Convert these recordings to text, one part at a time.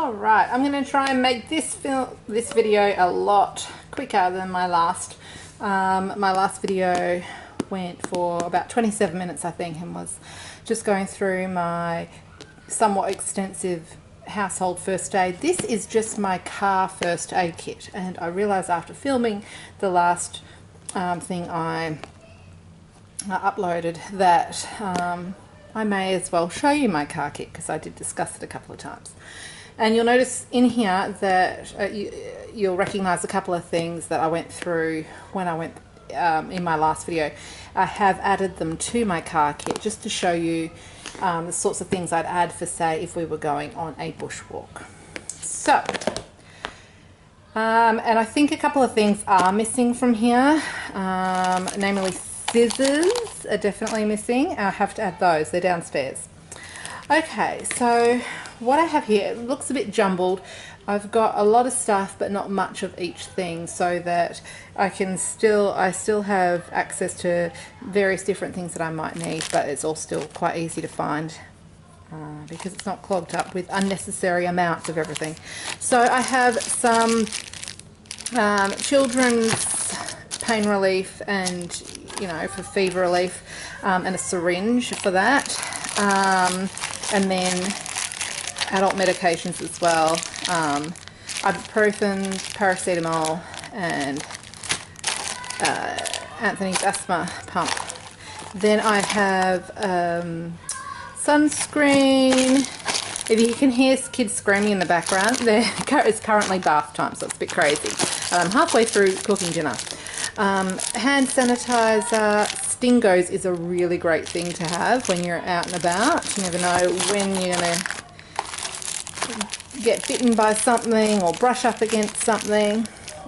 Alright, I'm going to try and make this video a lot quicker than my last. My last video went for about 27 minutes, I think, and was just going through my somewhat extensive household first aid. This is just my car first aid kit, and I realised after filming the last thing I uploaded that I may as well show you my car kit, because I did discuss it a couple of times. And you'll notice in here that you'll recognise a couple of things that I went through when I went in my last video. I have added them to my car kit just to show you the sorts of things I'd add for, say, if we were going on a bushwalk. So, and I think a couple of things are missing from here, namely scissors are definitely missing. I have to add those, they're downstairs. Okay, so what I have here, it looks a bit jumbled. I've got a lot of stuff but not much of each thing, so that I still have access to various different things that I might need, but it's all still quite easy to find because it's not clogged up with unnecessary amounts of everything. So I have some children's pain relief and, you know, for fever relief, and a syringe for that, and then adult medications as well, ibuprofen, paracetamol, and Anthony's asthma pump. Then I have sunscreen. If you can hear kids screaming in the background, it's currently bath time, so it's a bit crazy. I'm halfway through cooking dinner. Hand sanitizer. Stingos is a really great thing to have when you're out and about. You never know when you're going to get bitten by something or brush up against something.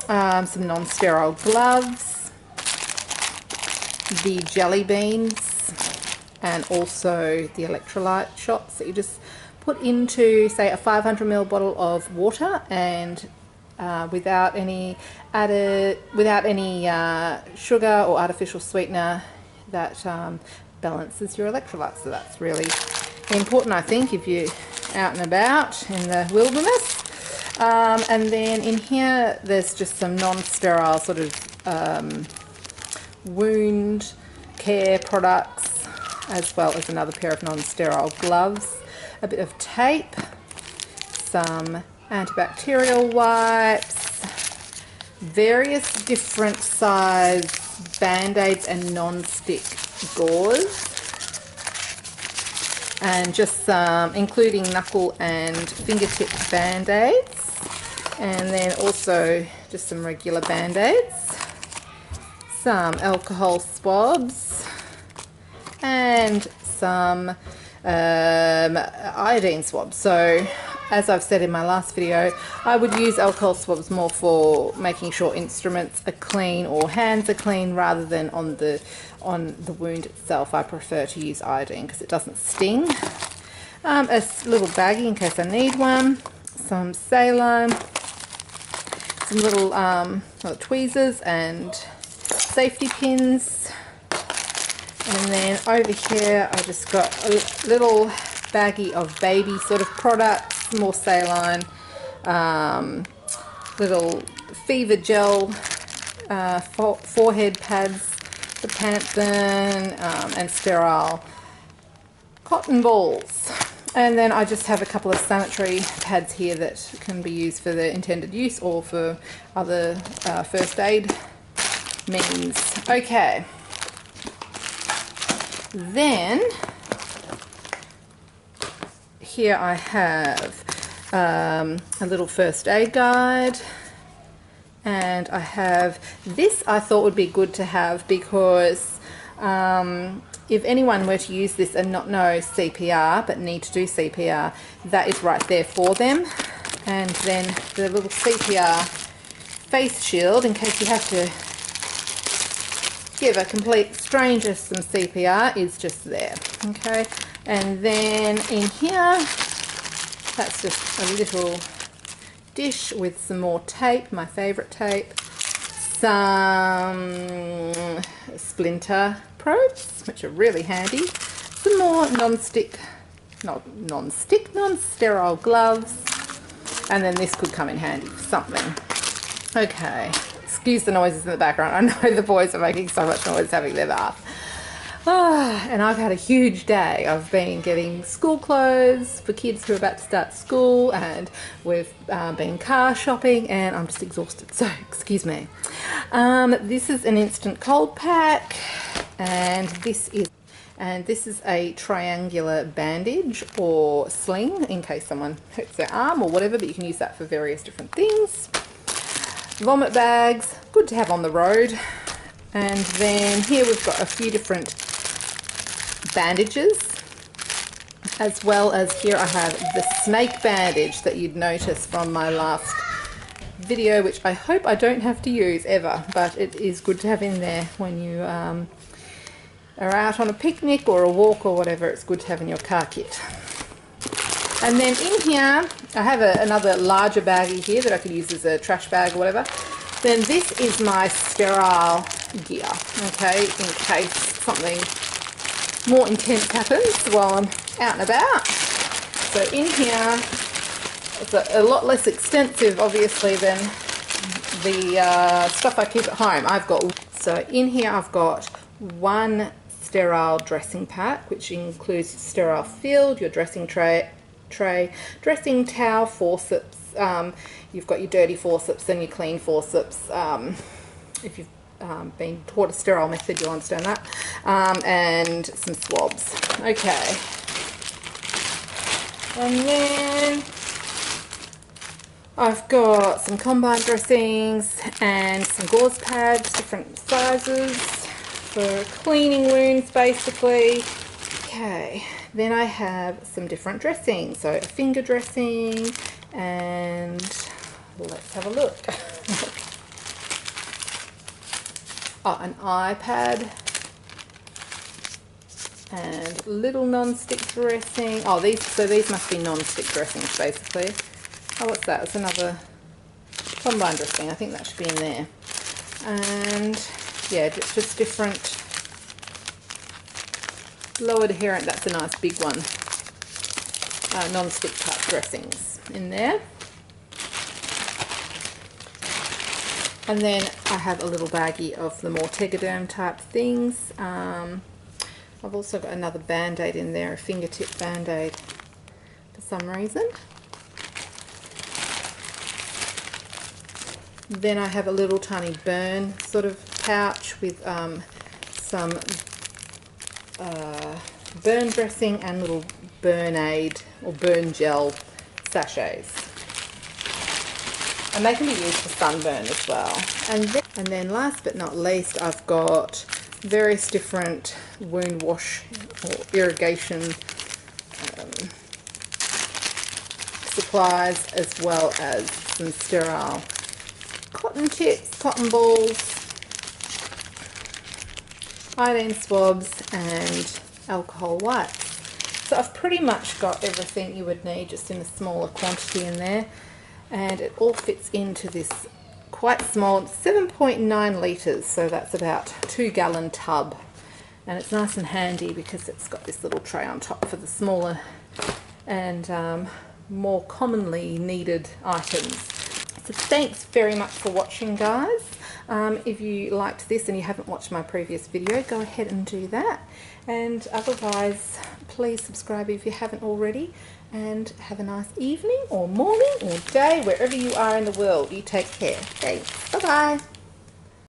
Some non-sterile gloves, the jelly beans, and also the electrolyte shots that you just put into, say, a 500 ml bottle of water, and without any sugar or artificial sweetener, that balances your electrolytes. So that's really important, I think, if you're out and about in the wilderness. And then in here there's just some non-sterile sort of wound care products, as well as another pair of non-sterile gloves, a bit of tape, some antibacterial wipes, various different size band-aids and non-stick gauze, and just some, including knuckle and fingertip band-aids, and then also just some regular band-aids, some alcohol swabs, and some iodine swabs. So, as I've said in my last video, I would use alcohol swabs more for making sure instruments are clean or hands are clean, rather than on the wound itself. I prefer to use iodine because it doesn't sting. A little baggie in case I need one, some saline, some little tweezers and safety pins, and then over here I just got a little baggie of baby sort of products, more saline, little fever gel, forehead pads, the panthen, and sterile cotton balls. And then I just have a couple of sanitary pads here that can be used for the intended use or for other first aid means. Okay, then here I have a little first aid guide, and I have this. I thought would be good to have because if anyone were to use this and not know CPR but need to do CPR, that is right there for them. And then the little CPR face shield in case you have to give a complete stranger some CPR is just there. Okay, and then in here, that's just a little dish with some more tape, my favourite tape, some splinter probes, which are really handy, some more non-sterile gloves, And then this could come in handy for something. Okay, excuse the noises in the background. I know the boys are making so much noise having their bath. And I've had a huge day. I've been getting school clothes for kids who are about to start school, and we've been car shopping, and I'm just exhausted, so excuse me. This is an instant cold pack, and this is a triangular bandage or sling in case someone hurts their arm or whatever, but you can use that for various different things. Vomit bags, good to have on the road. And then here we've got a few different bandages, as well as here I have the snake bandage that you'd notice from my last video, which I hope I don't have to use ever, but it is good to have in there when you are out on a picnic or a walk or whatever. It's good to have in your car kit. And then in here I have another larger baggie here that I could use as a trash bag or whatever. Then this is my sterile gear, okay, in case something more intense happens while I'm out and about. So in here, it's a lot less extensive obviously than the stuff I keep at home. So in here I've got one sterile dressing pack, which includes sterile field, your dressing tray, dressing towel, forceps. You've got your dirty forceps and your clean forceps. If you've been taught a sterile method, you'll understand that. And some swabs. Okay. And then I've got some combine dressings and some gauze pads, different sizes for cleaning wounds basically. Okay. Then I have some different dressings. So a finger dressing, and let's have a look. Oh, an iPad and little non-stick dressing. Oh, these must be non-stick dressings basically. Oh, what's that? It's another combine dressing. I think that should be in there. And yeah, just different low adherent. That's a nice big one. Non-stick type dressings in there. And then I have a little baggie of the more Tegaderm type things. I've also got another band-aid in there, a fingertip band-aid for some reason. Then I have a little tiny burn sort of pouch with some burn dressing and little burn aid or burn gel sachets. And they can be used for sunburn as well. And then last but not least, I've got various different wound wash or irrigation supplies, as well as some sterile cotton tips, cotton balls, iodine swabs, and alcohol wipes. So I've pretty much got everything you would need, just in a smaller quantity in there. And it all fits into this quite small 7.9 litres, so that's about 2-gallon tub. And it's nice and handy because it's got this little tray on top for the smaller and more commonly needed items. So thanks very much for watching, guys. If you liked this and you haven't watched my previous video, go ahead and do that. And otherwise, please subscribe if you haven't already. And have a nice evening or morning or day, wherever you are in the world. You take care. Thanks. Bye-bye.